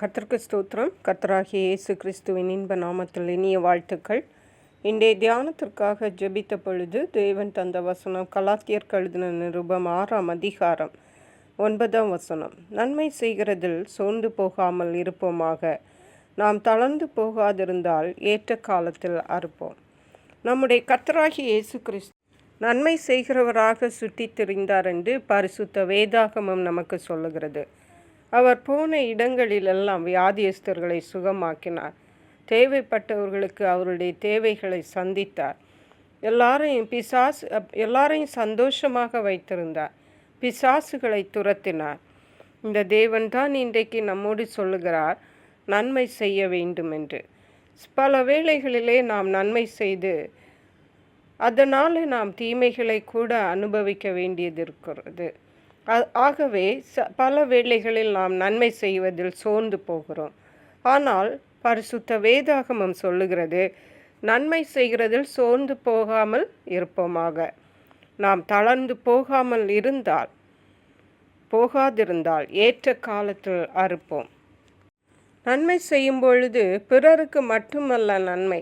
கர்த்தருக்கு ஸ்தோத்திரம். கர்த்தராகிய இயேசு கிறிஸ்துவின் இன்ப நாமத்தில் இனிய வாழ்த்துக்கள். இன்றைய தியானத்திற்காக ஜெபித்த பொழுது தேவன் தந்த வசனம் கலாத்தியர் எழுதின நிருபம் 6ஆம் அதிகாரம் 9ஆம் வசனம். நன்மை செய்கிறதில் சோர்ந்து போகாமல் இருப்போமாக, நாம் தளர்ந்து போகாதிருந்தால் ஏற்ற காலத்தில் அறுப்போம். நம்முடைய கர்த்தராகிய இயேசு கிறிஸ்து நன்மை செய்கிறவராக சுற்றித் திரிந்தார் என்று பரிசுத்த வேதாகமம் நமக்கு சொல்லுகிறது. அவர் போன இடங்களிலெல்லாம் வியாதியஸ்தர்களை சுகமாக்கினார். தேவைப்பட்டவர்களுக்கு அவருடைய தேவைகளை சந்தித்தார். எல்லாரையும் சந்தோஷமாக வைத்திருந்தார். பிசாசுகளை துரத்தினார். இந்த தேவன்தான் இன்றைக்கு நம்மோடு சொல்லுகிறார், நன்மை செய்ய வேண்டும் என்று. பல வேளைகளிலே நாம் நன்மை செய்து அதனால் நாம் தீமைகளை கூட அனுபவிக்க வேண்டியது இருக்கிறது. ஆகவே பல வேளைகளில் நாம் நன்மை செய்வதில் சோர்ந்து போகிறோம். ஆனால் பரிசுத்த வேதாகமம் சொல்லுகிறது, நன்மை செய்கிறதில் சோர்ந்து போகாமல் இருப்போமாக. நாம் தளர்ந்து போகாதிருந்தால் ஏற்ற காலத்தில் அறுப்போம். நன்மை செய்யும் பொழுது பிறருக்கு மட்டுமல்ல நன்மை,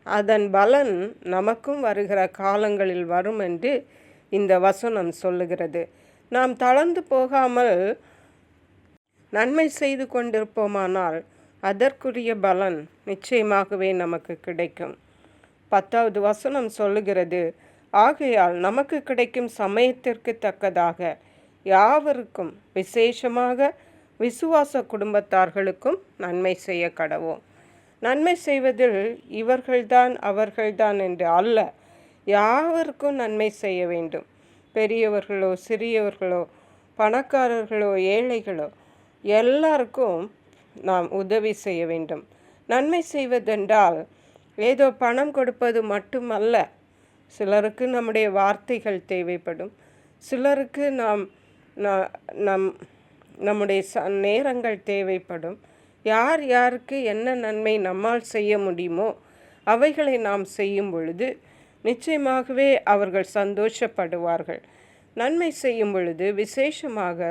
அதன் பலன் நமக்கும் வருகிற காலங்களில் வரும் என்று இந்த வசனம் சொல்லுகிறது. நாம் தளர்ந்து போகாமல் நன்மை செய்து கொண்டிருப்போமானால் அதற்குரிய பலன் நிச்சயமாகவே நமக்கு கிடைக்கும். 10வது வசனம் சொல்லுகிறது, ஆகையால் நமக்கு கிடைக்கும் சமயத்திற்கு தக்கதாக யாவருக்கும், விசேஷமாக விசுவாச குடும்பத்தார்களுக்கும் நன்மை செய்ய கடவோம். நன்மை செய்வதில் இவர்கள்தான் அவர்கள்தான் என்று அல்ல, யாவருக்கும் நன்மை செய்ய வேண்டும். பெரியவர்களோ சிறியவர்களோ பணக்காரர்களோ ஏழைகளோ எல்லாருக்கும் நாம் உதவி செய்ய வேண்டும். நன்மை செய்வதென்றால் ஏதோ பணம் கொடுப்பது மட்டுமல்ல. சிலருக்கு நம்முடைய வார்த்தைகள் தேவைப்படும். சிலருக்கு நம்முடைய நேரங்கள் தேவைப்படும். யார் யாருக்கு என்ன நன்மை நம்மால் செய்ய முடியுமோ அவைகளை நாம் செய்யும் பொழுது நிச்சயமாகவே அவர்கள் சந்தோஷப்படுவார்கள். நன்மை செய்யும் பொழுது விசேஷமாக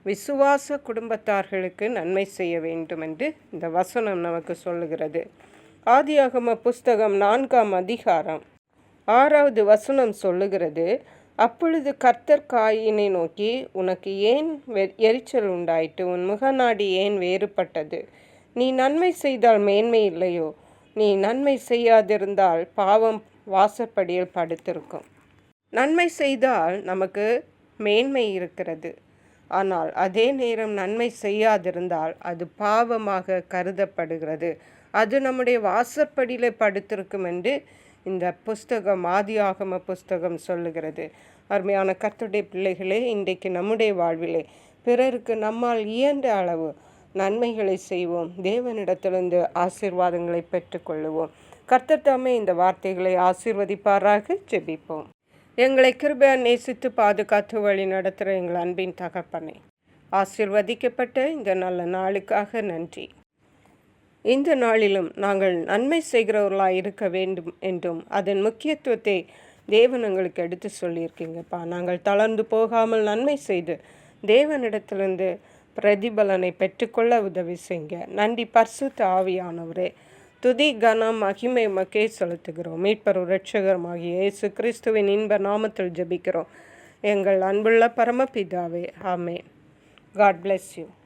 விசுவாச குடும்பத்தார்களுக்கு நன்மை செய்ய வேண்டும் என்று இந்த வசனம் நமக்கு சொல்லுகிறது. ஆதியாகம புஸ்தகம் 4ஆம் அதிகாரம் 6வது வசனம் சொல்லுகிறது, அப்பொழுது கர்த்தர் காயினை நோக்கி, உனக்கு ஏன் எரிச்சல் உண்டாயிற்று? உன் முகநாடி ஏன் வேறுபட்டது? நீ நன்மை செய்தால் மேன்மை இல்லையோ? நீ நன்மை செய்யாதிருந்தால் பாவம் வாசற்படியில் படுத்திருக்கும். நன்மை செய்தால் நமக்கு மேன்மை இருக்கிறது. ஆனால் அதே நேரம் நன்மை செய்யாதிருந்தால் அது பாவமாக கருதப்படுகிறது. அது நம்முடைய வாசற்படியில் படுத்திருக்கும் என்று இந்த புஸ்தகம், ஆதியாகம புஸ்தகம் சொல்லுகிறது. அருமையான கர்த்தருடைய பிள்ளைகளே, இன்றைக்கு நம்முடைய வாழ்விலே பிறருக்கு நம்மால் இயன்ற அளவு நன்மைகளை செய்வோம். தேவனிடத்திலிருந்து ஆசீர்வாதங்களை பெற்றுக்கொள்ளுவோம். கர்த்தர் தாமே இந்த வார்த்தைகளை ஆசீர்வதிப்பாராக. ஜெபிப்போம். எங்களை கிருபையாய் நேசித்து பாதுகாத்து வழி நடத்துகிற எங்கள் அன்பின் தகப்பனே, ஆசீர்வதிக்கப்பட்ட இந்த நல்ல நாளுக்காக நன்றி. இந்த நாளிலும் நாங்கள் நன்மை செய்கிறவர்களாக இருக்க வேண்டும் என்றும் அதன் முக்கியத்துவத்தை தேவன் எங்களுக்கு எடுத்து சொல்லியிருக்கீங்கப்பா. நாங்கள் தளர்ந்து போகாமல் நன்மை செய்து தேவனிடத்திலிருந்து பிரதிபலனை பெற்றுக்கொள்ள உதவி செய்யுங்க. நன்றி பரிசுத்த ஆவியானவரே. துதி கனம் மகிமை மக்கே செலுத்துகிறோம். மீட்பரும் இரட்சகருமாகிய இயேசு கிறிஸ்துவின் இன்ப நாமத்தில் ஜெபிக்கிறோம் எங்கள் அன்புள்ள பரமபிதாவே. ஆமென். God bless you.